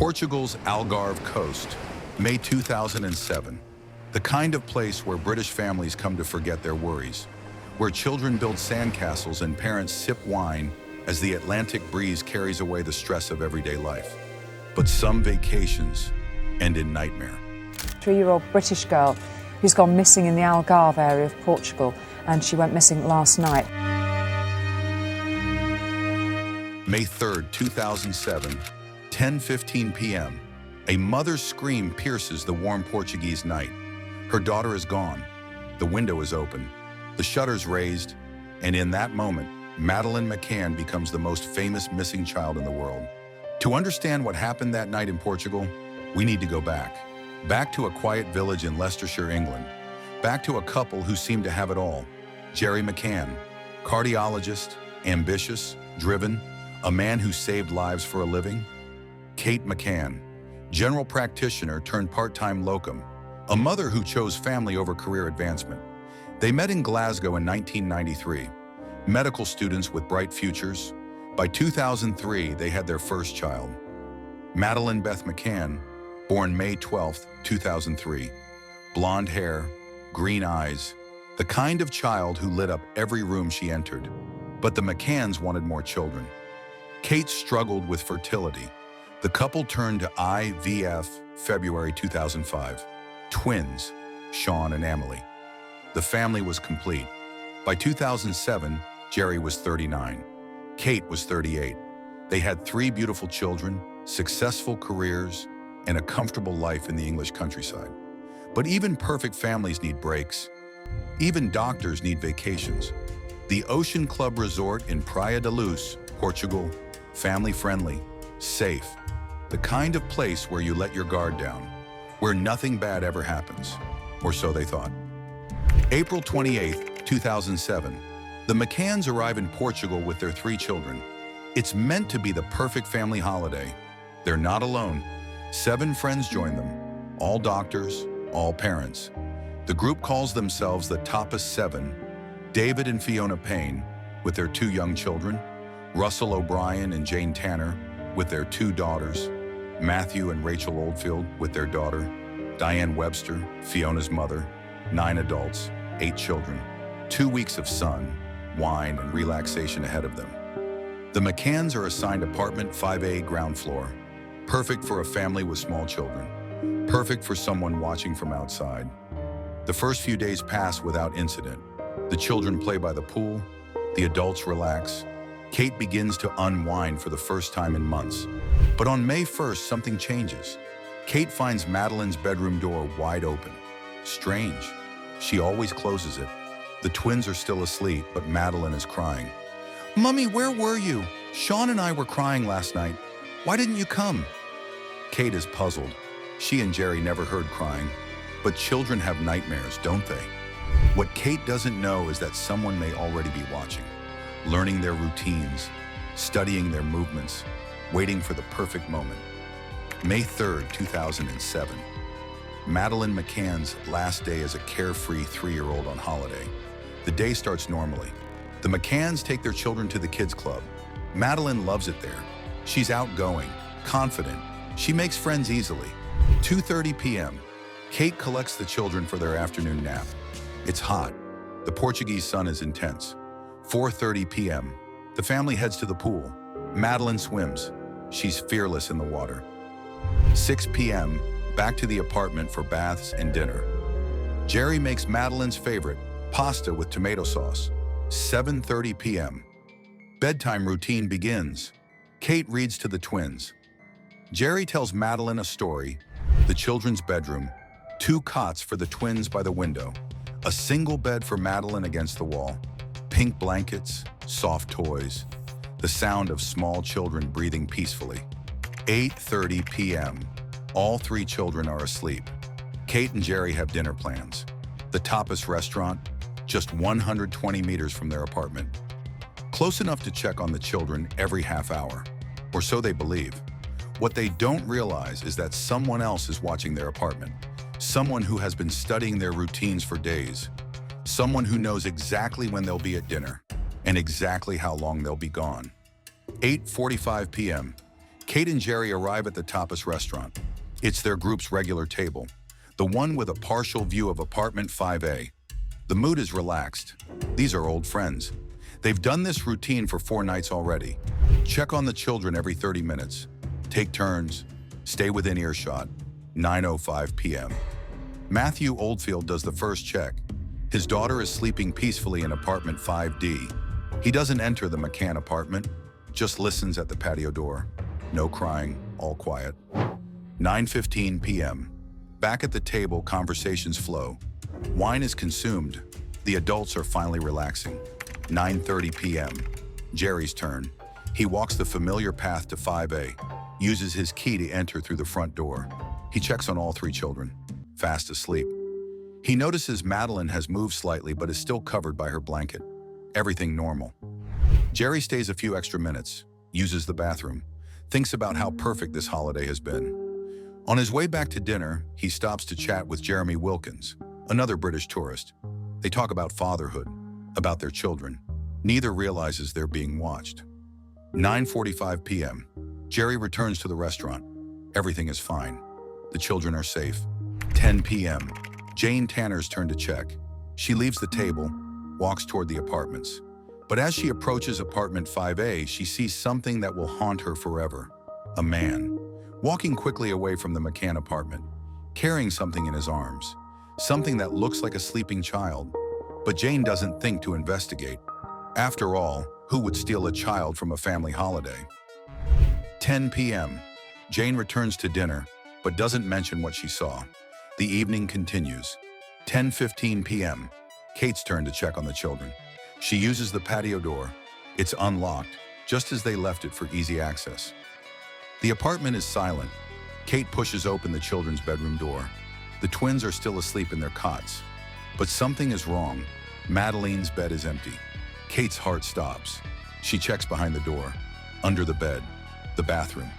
Portugal's Algarve coast, May 2007. The kind of place where British families come to forget their worries, where children build sandcastles and parents sip wine as the Atlantic breeze carries away the stress of everyday life. But some vacations end in nightmare. 3-year-old British girl who's gone missing in the Algarve area of Portugal, and she went missing last night. May 3rd, 2007, 10:15 p.m. A mother's scream pierces the warm Portuguese night. Her daughter is gone. The window is open, the shutters raised, and in that moment, Madeleine McCann becomes the most famous missing child in the world. To understand what happened that night in Portugal, we need to go back. Back to a quiet village in Leicestershire, England. Back to a couple who seemed to have it all. Gerry McCann, cardiologist, ambitious, driven, a man who saved lives for a living. Kate McCann, general practitioner turned part-time locum, a mother who chose family over career advancement. They met in Glasgow in 1993, medical students with bright futures. By 2003, they had their first child. Madeleine Beth McCann, born May 12, 2003. Blonde hair, green eyes, the kind of child who lit up every room she entered. But the McCanns wanted more children. Kate struggled with fertility. The couple turned to IVF February 2005. Twins, Sean and Emily. The family was complete. By 2007, Gerry was 39. Kate was 38. They had 3 beautiful children, successful careers, and a comfortable life in the English countryside. But even perfect families need breaks. Even doctors need vacations. The Ocean Club Resort in Praia da Luz, Portugal, family-friendly, safe. The kind of place where you let your guard down, where nothing bad ever happens, or so they thought. April 28, 2007. The McCanns arrive in Portugal with their 3 children. It's meant to be the perfect family holiday. They're not alone. 7 friends join them, all doctors, all parents. The group calls themselves the Tapas 7, David and Fiona Payne, with their 2 young children, Russell O'Brien and Jane Tanner, with their 2 daughters, Matthew and Rachel Oldfield, with their daughter, Diane Webster, Fiona's mother, 9 adults, 8 children, 2 weeks of sun, wine, and relaxation ahead of them. The McCanns are assigned apartment 5A ground floor, perfect for a family with small children, perfect for someone watching from outside. The first few days pass without incident. The children play by the pool, the adults relax. Kate begins to unwind for the first time in months. But on May 1st, something changes. Kate finds Madeleine's bedroom door wide open. Strange. She always closes it. The twins are still asleep, but Madeleine is crying. "Mummy, where were you? Sean and I were crying last night. Why didn't you come?" Kate is puzzled. She and Gerry never heard crying. But children have nightmares, don't they? What Kate doesn't know is that someone may already be watching, learning their routines, studying their movements, waiting for the perfect moment. May 3rd, 2007. Madeleine McCann's last day as a carefree 3-year-old on holiday. The day starts normally. The McCanns take their children to the kids' club. Madeleine loves it there. She's outgoing, confident. She makes friends easily. 2:30 p.m. Kate collects the children for their afternoon nap. It's hot. The Portuguese sun is intense. 4:30 p.m. The family heads to the pool. Madeleine swims. She's fearless in the water. 6 p.m. Back to the apartment for baths and dinner. Gerry makes Madeleine's favorite, pasta with tomato sauce. 7:30 p.m. Bedtime routine begins. Kate reads to the twins. Gerry tells Madeleine a story, the children's bedroom, 2 cots for the twins by the window, a single bed for Madeleine against the wall, pink blankets, soft toys, the sound of small children breathing peacefully. 8:30 p.m. All 3 children are asleep. Kate and Gerry have dinner plans. The Tapas restaurant, just 120 meters from their apartment. Close enough to check on the children every half hour, or so they believe. What they don't realize is that someone else is watching their apartment. Someone who has been studying their routines for days. Someone who knows exactly when they'll be at dinner and exactly how long they'll be gone. 8:45 p.m. Kate and Jerry arrive at the tapas restaurant. It's their group's regular table, the one with a partial view of apartment 5A. The mood is relaxed. These are old friends. They've done this routine for 4 nights already. Check on the children every 30 minutes. Take turns. Stay within earshot. 9:05 p.m. Matthew Oldfield does the first check. His daughter is sleeping peacefully in apartment 5D. He doesn't enter the McCann apartment, just listens at the patio door. No crying, all quiet. 9:15 p.m. Back at the table, conversations flow. Wine is consumed. The adults are finally relaxing. 9:30 p.m. Jerry's turn. He walks the familiar path to 5A, uses his key to enter through the front door. He checks on all 3 children, fast asleep. He notices Madeleine has moved slightly but is still covered by her blanket. Everything normal. Jerry stays a few extra minutes, uses the bathroom, thinks about how perfect this holiday has been. On his way back to dinner, he stops to chat with Jeremy Wilkins, another British tourist. They talk about fatherhood, about their children. Neither realizes they're being watched. 9:45 p.m. Jerry returns to the restaurant. Everything is fine. The children are safe. 10 p.m. Jane Tanner's turn to check. She leaves the table, walks toward the apartments. But as she approaches apartment 5A, she sees something that will haunt her forever. A man, walking quickly away from the McCann apartment, carrying something in his arms. Something that looks like a sleeping child. But Jane doesn't think to investigate. After all, who would steal a child from a family holiday? 10 p.m. Jane returns to dinner, but doesn't mention what she saw. The evening continues. 10:15 p.m. Kate's turn to check on the children. She uses the patio door. It's unlocked, just as they left it for easy access. The apartment is silent. Kate pushes open the children's bedroom door. The twins are still asleep in their cots. But something is wrong. Madeleine's bed is empty. Kate's heart stops. She checks behind the door, under the bed, the bathroom,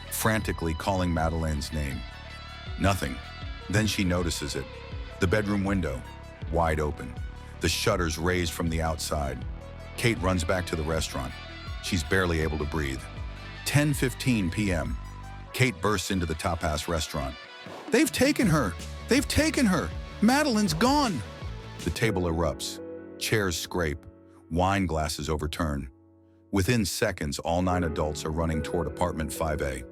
frantically calling Madeleine's name. Nothing. Then she notices it. The bedroom window, wide open. The shutters raised from the outside. Kate runs back to the restaurant. She's barely able to breathe. 10:15 p.m. Kate bursts into the tapas restaurant. "They've taken her! They've taken her! Madeleine's gone!" The table erupts. Chairs scrape. Wine glasses overturn. Within seconds, all 9 adults are running toward apartment 5A.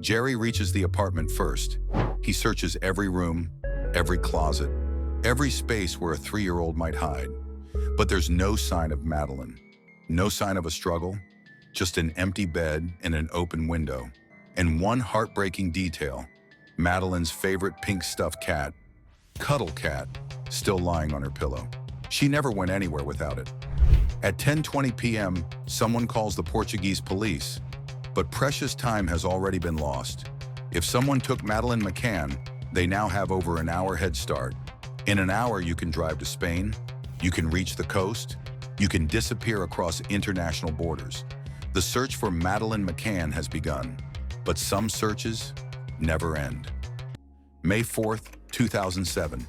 Jerry reaches the apartment first. He searches every room, every closet, every space where a 3-year-old might hide. But there's no sign of Madeleine. No sign of a struggle, just an empty bed and an open window. And one heartbreaking detail, Madeleine's favorite pink stuffed cat, Cuddle Cat, still lying on her pillow. She never went anywhere without it. At 10:20 p.m., someone calls the Portuguese police, but precious time has already been lost. If someone took Madeleine McCann, they now have over an hour head start. In an hour, you can drive to Spain, you can reach the coast, you can disappear across international borders. The search for Madeleine McCann has begun, but some searches never end. May 4th, 2007,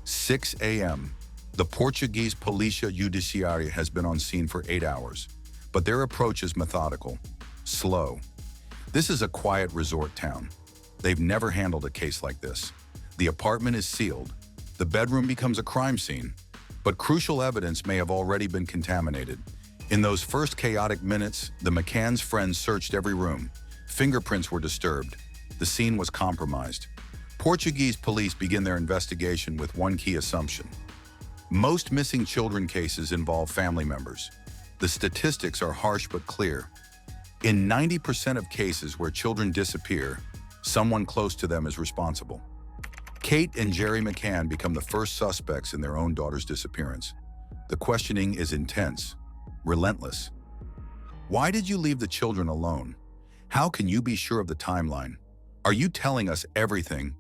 6 a.m. The Portuguese Polícia Judiciária has been on scene for 8 hours, but their approach is methodical, slow. This is a quiet resort town. They've never handled a case like this. The apartment is sealed. The bedroom becomes a crime scene, but crucial evidence may have already been contaminated. In those first chaotic minutes, the McCann's friends searched every room. Fingerprints were disturbed. The scene was compromised. Portuguese police begin their investigation with one key assumption. Most missing children cases involve family members. The statistics are harsh but clear. In 90% of cases where children disappear, someone close to them is responsible. Kate and Jerry McCann become the first suspects in their own daughter's disappearance. The questioning is intense, relentless. Why did you leave the children alone? How can you be sure of the timeline? Are you telling us everything?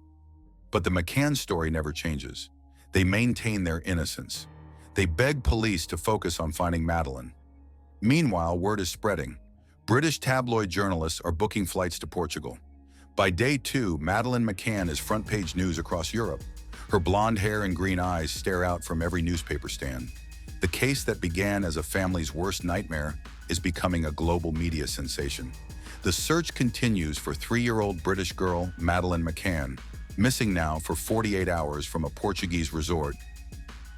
But the McCann story never changes. They maintain their innocence. They beg police to focus on finding Madeleine. Meanwhile, word is spreading. British tabloid journalists are booking flights to Portugal. By day 2, Madeleine McCann is front-page news across Europe. Her blonde hair and green eyes stare out from every newspaper stand. The case that began as a family's worst nightmare is becoming a global media sensation. The search continues for 3-year-old British girl Madeleine McCann, missing now for 48 hours from a Portuguese resort.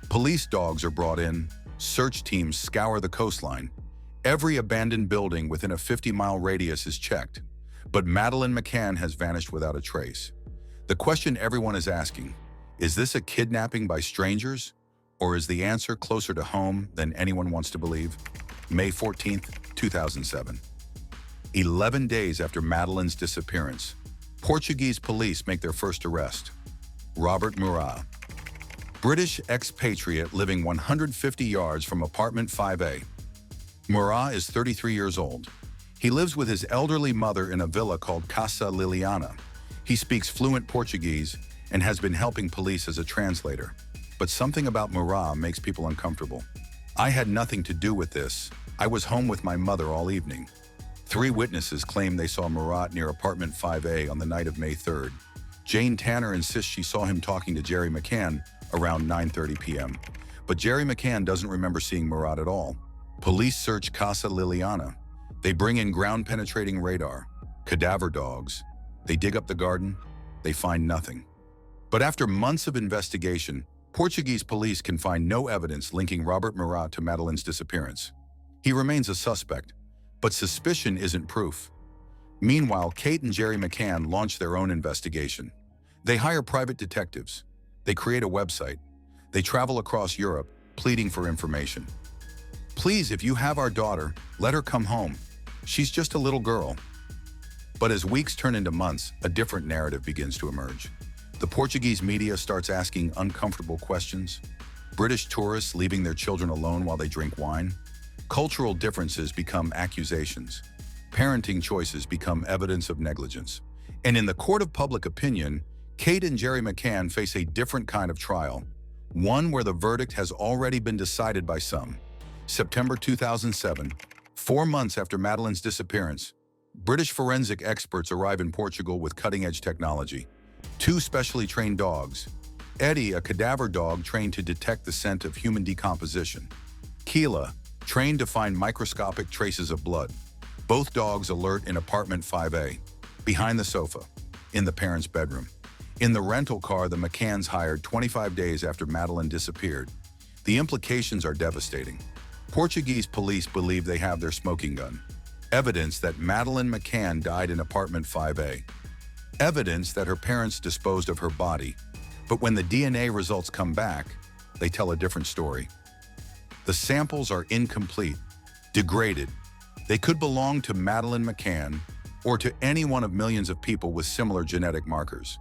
Police dogs are brought in, search teams scour the coastline. Every abandoned building within a 50-mile radius is checked, but Madeleine McCann has vanished without a trace. The question everyone is asking, is this a kidnapping by strangers, or is the answer closer to home than anyone wants to believe? May 14th, 2007. 11 days after Madeleine's disappearance, Portuguese police make their first arrest. Robert Murat, British expatriate living 150 yards from apartment 5A. Murat is 33 years old. He lives with his elderly mother in a villa called Casa Liliana. He speaks fluent Portuguese and has been helping police as a translator. But something about Murat makes people uncomfortable. I had nothing to do with this. I was home with my mother all evening. 3 witnesses claim they saw Murat near apartment 5A on the night of May 3rd. Jane Tanner insists she saw him talking to Jerry McCann around 9:30 p.m. But Jerry McCann doesn't remember seeing Murat at all. Police search Casa Liliana. They bring in ground-penetrating radar, cadaver dogs. They dig up the garden. They find nothing. But after months of investigation, Portuguese police can find no evidence linking Robert Murat to Madeleine's disappearance. He remains a suspect, but suspicion isn't proof. Meanwhile, Kate and Jerry McCann launch their own investigation. They hire private detectives. They create a website. They travel across Europe, pleading for information. Please, if you have our daughter, let her come home. She's just a little girl. But as weeks turn into months, a different narrative begins to emerge. The Portuguese media starts asking uncomfortable questions. British tourists leaving their children alone while they drink wine. Cultural differences become accusations. Parenting choices become evidence of negligence. And in the court of public opinion, Kate and Jerry McCann face a different kind of trial, one where the verdict has already been decided by some. September 2007, 4 months after Madeleine's disappearance, British forensic experts arrive in Portugal with cutting-edge technology. 2 specially trained dogs. Eddie, a cadaver dog trained to detect the scent of human decomposition. Keela, trained to find microscopic traces of blood. Both dogs alert in apartment 5A, behind the sofa, in the parents' bedroom. In the rental car the McCanns hired 25 days after Madeleine disappeared. The implications are devastating. Portuguese police believe they have their smoking gun. Evidence that Madeleine McCann died in apartment 5A. Evidence that her parents disposed of her body. But when the DNA results come back, they tell a different story. The samples are incomplete, degraded. They could belong to Madeleine McCann or to any one of millions of people with similar genetic markers.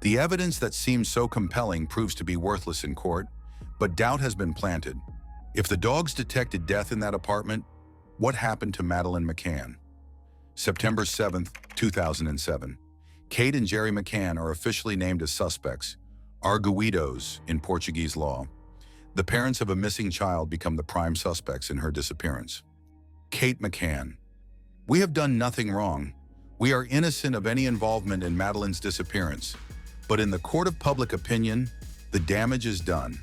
The evidence that seems so compelling proves to be worthless in court, but doubt has been planted. If the dogs detected death in that apartment, what happened to Madeleine McCann? September 7th, 2007. Kate and Jerry McCann are officially named as suspects, arguidos in Portuguese law. The parents of a missing child become the prime suspects in her disappearance. Kate McCann. We have done nothing wrong. We are innocent of any involvement in Madeleine's disappearance. But in the court of public opinion, the damage is done.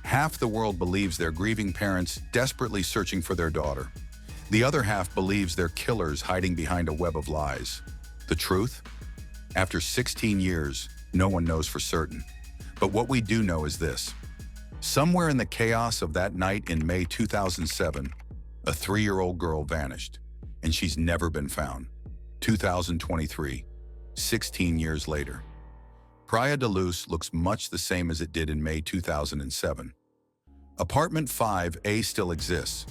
Half the world believes they're grieving parents desperately searching for their daughter. The other half believes they're killers hiding behind a web of lies. The truth? After 16 years, no one knows for certain. But what we do know is this. Somewhere in the chaos of that night in May 2007, a 3-year-old girl vanished, and she's never been found. 2023, 16 years later. Praia da Luz looks much the same as it did in May 2007. Apartment 5A still exists.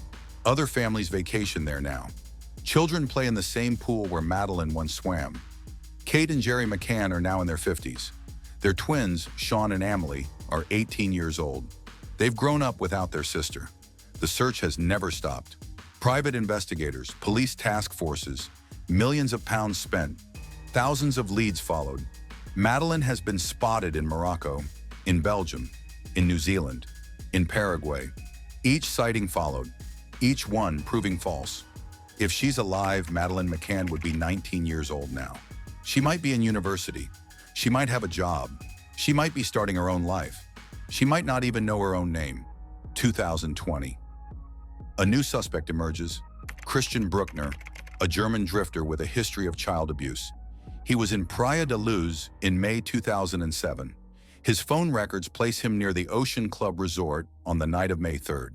Other families vacation there now. Children play in the same pool where Madeleine once swam. Kate and Jerry McCann are now in their 50s. Their twins, Sean and Amelie, are 18 years old. They've grown up without their sister. The search has never stopped. Private investigators, police task forces, millions of pounds spent, thousands of leads followed. Madeleine has been spotted in Morocco, in Belgium, in New Zealand, in Paraguay. Each sighting followed, each one proving false. If she's alive, Madeleine McCann would be 19 years old now. She might be in university. She might have a job. She might be starting her own life. She might not even know her own name. 2020. A new suspect emerges, Christian Bruckner, a German drifter with a history of child abuse. He was in Praia da Luz in May 2007. His phone records place him near the Ocean Club Resort on the night of May 3rd.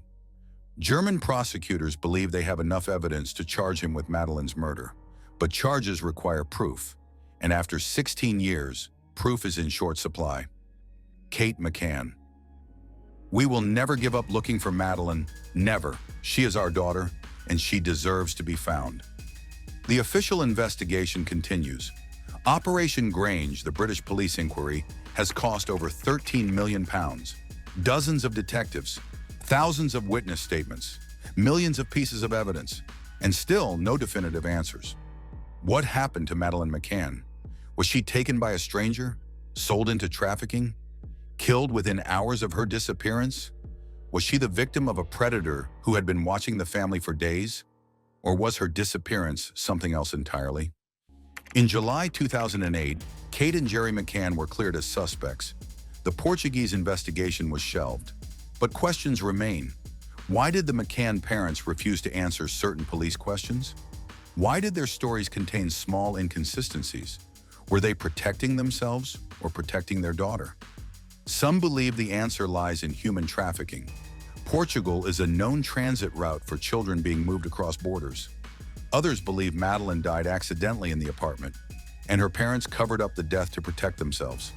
German prosecutors believe they have enough evidence to charge him with Madeleine's murder, but charges require proof, and after 16 years, proof is in short supply. Kate McCann. We will never give up looking for Madeleine, never. She is our daughter, and she deserves to be found. The official investigation continues. Operation Grange, the British police inquiry, has cost over £13 million. Dozens of detectives, thousands of witness statements, millions of pieces of evidence, and still no definitive answers. What happened to Madeleine McCann? Was she taken by a stranger? Sold into trafficking? Killed within hours of her disappearance? Was she the victim of a predator who had been watching the family for days? Or was her disappearance something else entirely? In July 2008, Kate and Jerry McCann were cleared as suspects. The Portuguese investigation was shelved. But questions remain. Why did the McCann parents refuse to answer certain police questions? Why did their stories contain small inconsistencies? Were they protecting themselves or protecting their daughter? Some believe the answer lies in human trafficking. Portugal is a known transit route for children being moved across borders. Others believe Madeleine died accidentally in the apartment, and her parents covered up the death to protect themselves.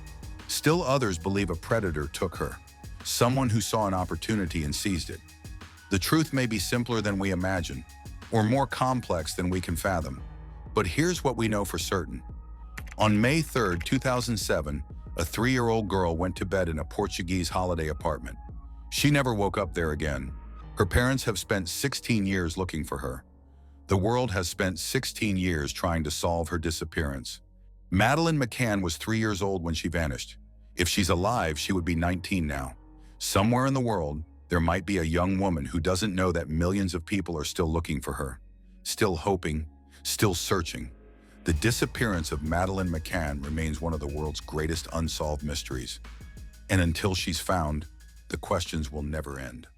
Still others believe a predator took her, someone who saw an opportunity and seized it. The truth may be simpler than we imagine, or more complex than we can fathom. But here's what we know for certain. On May 3rd, 2007, a 3-year-old girl went to bed in a Portuguese holiday apartment. She never woke up there again. Her parents have spent 16 years looking for her. The world has spent 16 years trying to solve her disappearance. Madeleine McCann was 3 years old when she vanished. If she's alive, she would be 19 now. Somewhere in the world, there might be a young woman who doesn't know that millions of people are still looking for her, still hoping, still searching. The disappearance of Madeleine McCann remains one of the world's greatest unsolved mysteries. And until she's found, the questions will never end.